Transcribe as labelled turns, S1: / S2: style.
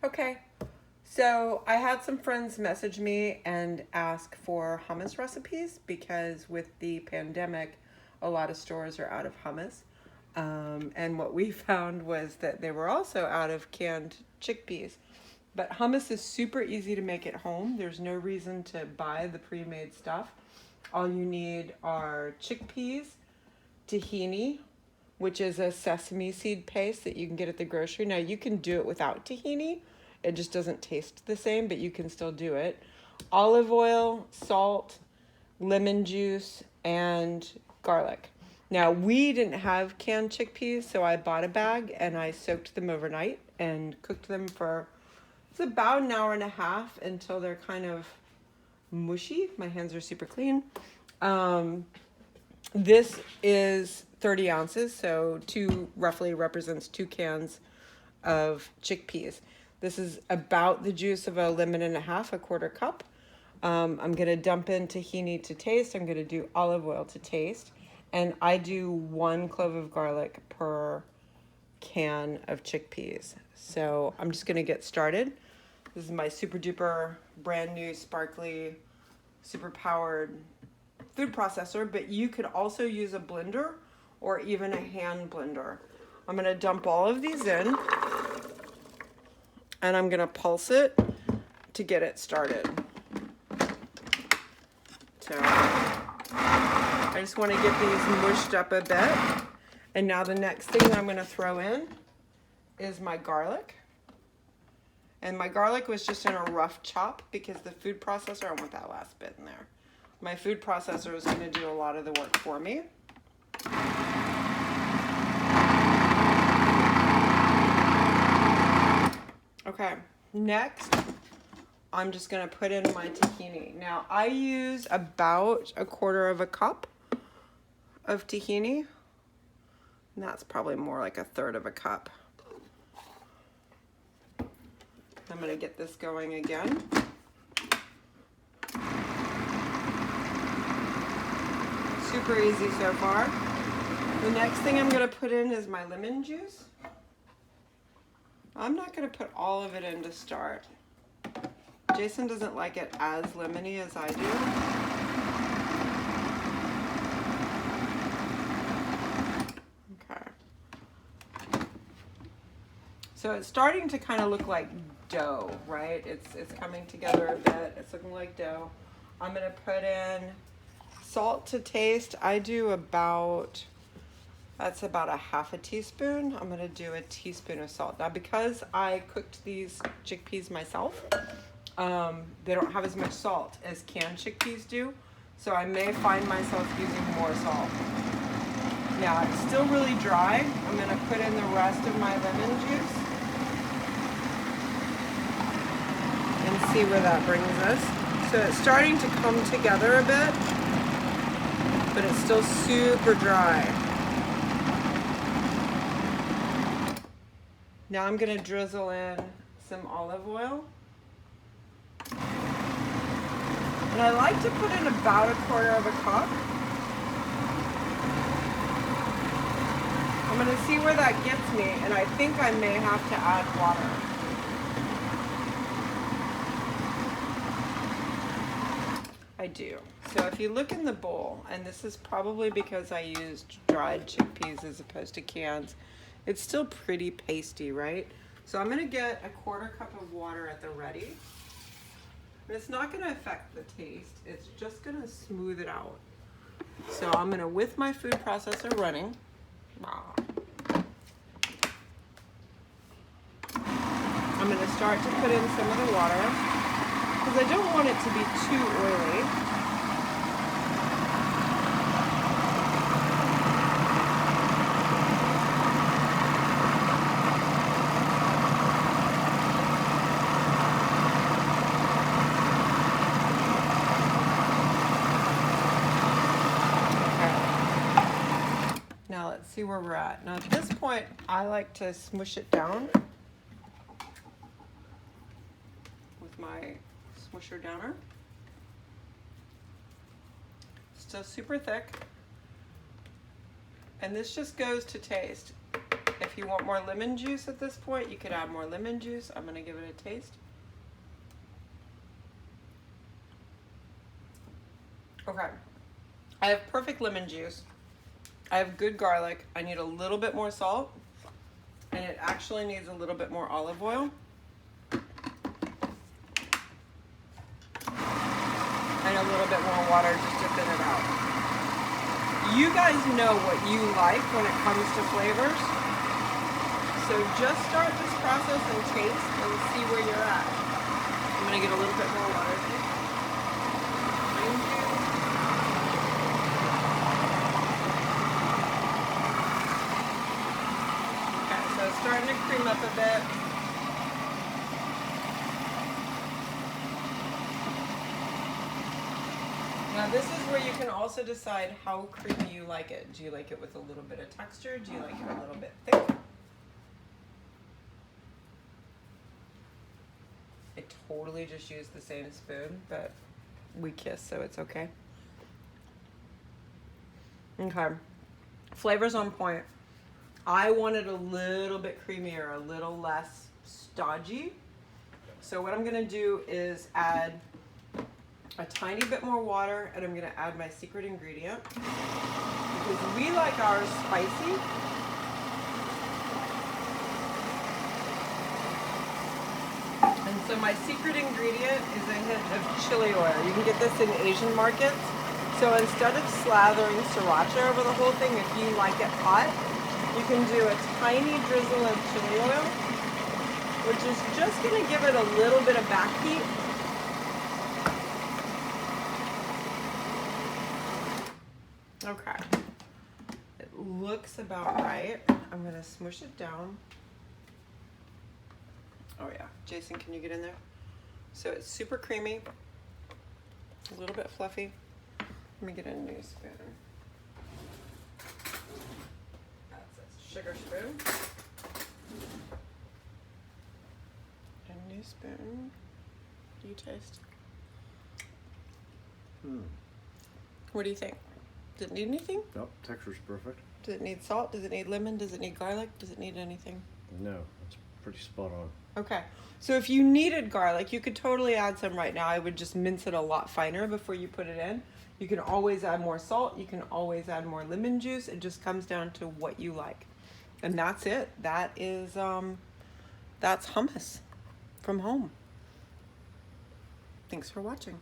S1: Okay, so I had some friends message me and ask for hummus recipes because with the pandemic, a lot of stores are out of hummus. And what we found was that they were also out of canned chickpeas. But hummus is super easy to make at home. There's no reason to buy the pre-made stuff. All you need are chickpeas, tahini, which is a sesame seed paste that you can get at the grocery. Now you can do it without tahini. It just doesn't taste the same, but you can still do it. Olive oil, salt, lemon juice, and garlic. Now we didn't have canned chickpeas, so I bought a bag and I soaked them overnight and cooked them for it's about an hour and a half until they're kind of mushy. My hands are super clean. This is 30 ounces, so two roughly represents 2 cans of chickpeas. This is about the juice of a lemon and a half, a quarter cup. I'm gonna dump in tahini to taste. I'm gonna do olive oil to taste. And I do 1 clove of garlic per can of chickpeas. So I'm just gonna get started. This is my super duper brand new sparkly, super powered food processor, but you could also use a blender or even a hand blender. I'm gonna dump all of these in and I'm gonna pulse it to get it started. So I just wanna get these mushed up a bit. And now the next thing I'm gonna throw in is my garlic. And my garlic was just in a rough chop because the food processor, I want that last bit in there. My food processor is gonna do a lot of the work for me. Okay, next, I'm just gonna put in my tahini. Now, I use about a quarter of a cup of tahini. And that's probably more like a third of a cup. I'm gonna get this going again. Super easy so far. The next thing I'm gonna put in is my lemon juice. I'm not gonna put all of it in to start. Jason doesn't like it as lemony as I do. Okay. So it's starting to kind of look like dough, right? It's coming together a bit. It's looking like dough. I'm gonna put in salt to taste. I do about, that's about a half a teaspoon. I'm gonna do a teaspoon of salt. Now because I cooked these chickpeas myself, they don't have as much salt as canned chickpeas do. So I may find myself using more salt. Now it's still really dry. I'm gonna put in the rest of my lemon juice and see where that brings us. So it's starting to come together a bit, but it's still super dry. Now I'm gonna drizzle in some olive oil. And I like to put in about a quarter of a cup. I'm gonna see where that gets me, and I think I may have to add water. I do. So if you look in the bowl, and this is probably because I used dried chickpeas as opposed to cans, it's still pretty pasty, right? So I'm gonna get a quarter cup of water at the ready. And it's not gonna affect the taste, it's just gonna smooth it out. So I'm gonna, with my food processor running, I'm gonna start to put in some of the water because I don't want it to be too oily. Now let's see where we're at. Now at this point, I like to smush it down with my smusher downer. Still super thick. And this just goes to taste. If you want more lemon juice at this point, you could add more lemon juice. I'm gonna give it a taste. Okay, I have perfect lemon juice. I have good garlic. I need a little bit more salt, and it actually needs a little bit more olive oil. And a little bit more water just to thin it out. You guys know what you like when it comes to flavors. So just start this process and taste and see where you're at. I'm gonna get a little bit more water. Thank you. Okay, so it's starting to cream up a bit. Now this is where you can also decide how creamy you like it. Do you like it with a little bit of texture? Do you like it a little bit thick? I totally just used the same spoon, but we kiss, so it's okay. Okay, flavor's on point. I want it a little bit creamier, a little less stodgy. So what I'm gonna do is add a tiny bit more water, and I'm gonna add my secret ingredient because we like ours spicy. And so my secret ingredient is a hint of chili oil. You can get this in Asian markets. So instead of slathering sriracha over the whole thing, if you like it hot, you can do a tiny drizzle of chili oil, which is just gonna give it a little bit of back heat. Okay, it looks about right. I'm gonna smush it down. Oh yeah, Jason, can you get in there? So it's super creamy, a little bit fluffy. Let me get a new spoon. That's a sugar spoon. A new spoon. You taste. What do you think? Does it need anything?
S2: Nope, texture's perfect.
S1: Does it need salt? Does it need lemon? Does it need garlic? Does it need anything?
S2: No, it's pretty spot on.
S1: Okay, so if you needed garlic, you could totally add some right now. I would just mince it a lot finer before you put it in. You can always add more salt. You can always add more lemon juice. It just comes down to what you like. And that's it. That is, that's hummus from home. Thanks for watching.